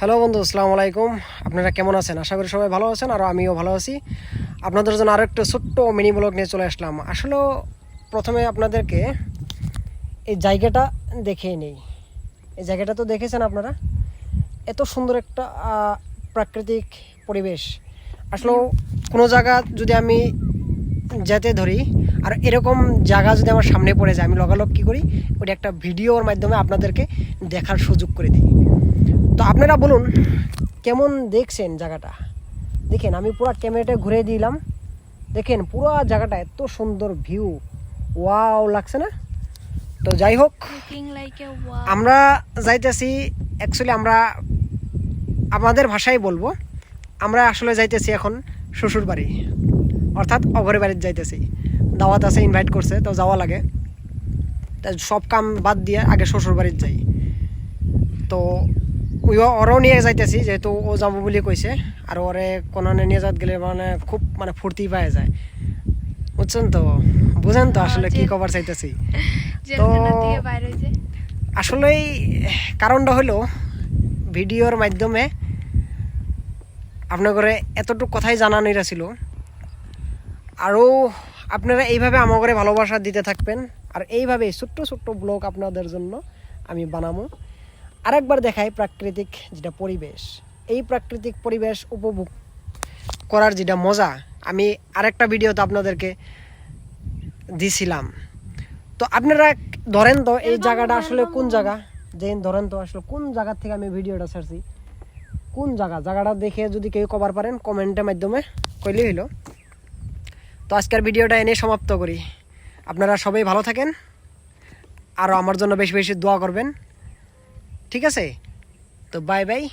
Hello বন্ধু, আসসালামু আলাইকুম। আপনারা কেমন আছেন? আশা করি সবাই ভালো আছেন, আর আমিও ভালো আছি। আপনাদের জন্য আরও একটা ছোট্ট মিনি ব্লগ নিয়ে চলে আসলাম। আসলে প্রথমে আপনাদেরকে এই জায়গাটা দেখিয়ে নেই। এই জায়গাটা তো দেখেছেন আপনারা, এত সুন্দর একটা প্রাকৃতিক পরিবেশ। আসলে কোনো জায়গা যদি আমি যেতে ধরি আর এরকম জায়গা যদি আমার সামনে পড়ে যায়, আমি লগালগ কী করি, ওটা একটা ভিডিওর মাধ্যমে আপনাদেরকে দেখার সুযোগ করে দিই। তো আপনারা বলুন কেমন দেখছেন জায়গাটা। দেখেন, আমি পুরো ক্যামেরাটা ঘুরে দিলাম, দেখেন পুরো জায়গাটা এত সুন্দর ভিউ, ওয়াও লাগছে না? তো যাই হোক, আমরা যাইতেছি, অ্যাকচুয়ালি আমরা আমাদের ভাষায় বলবো, আমরা আসলে যাইতেছি এখন শ্বশুর বাড়ি, অর্থাৎ অঘরে বাড়িতে যাইতেছি। দাওয়াত আছে, ইনভাইট করছে, তো যাওয়া লাগে। তাই সব কাম বাদ দিয়ে আগে শ্বশুর বাড়িতে যাই। তো ওরও নিয়ে যাইতেছি, যেহেতু ও যাবো বলে কইছে। আর ওরে কোনো নিয়ে যাত গেলে মানে খুব ফুর্তি পাওয়া যায়, বুঝছেন তো? বুঝেন তো আসলে কি কভার চাইতেছি। তো আসলেই কারণটা হলো ভিডিওর মাধ্যমে আপনার করে এতটুকু কথাই জানানোর ছিল। আরও আপনারা এইভাবে আমার করে ভালোবাসা দিতে থাকবেন, আর এইভাবে ছোট্ট ছোট্ট ব্লগ আপনাদের জন্য আমি বানাবো। আরেকবার দেখাই প্রাকৃতিক যেটা পরিবেশ, এই প্রাকৃতিক পরিবেশ উপভোগ করার যেটা মজা, আমি আরেকটা ভিডিওতে আপনাদেরকে দিছিলাম। তো আপনারা ধরেন তো এই জায়গাটা আসলে কোন জায়গা, যেন ধরেন তো আসলে কোন জায়গা থেকে আমি ভিডিওটা ছাড়ছি, কোন জায়গাটা দেখে যদি কেউ কভার পারেন কমেন্টের মাধ্যমে কইলেই হইলো। তো আজকের ভিডিওটা এনে সমাপ্ত করি। আপনারা সবাই ভালো থাকেন, আর আমার জন্য বেশি বেশি দোয়া করবেন, ঠিক আছে? তো বাই বাই।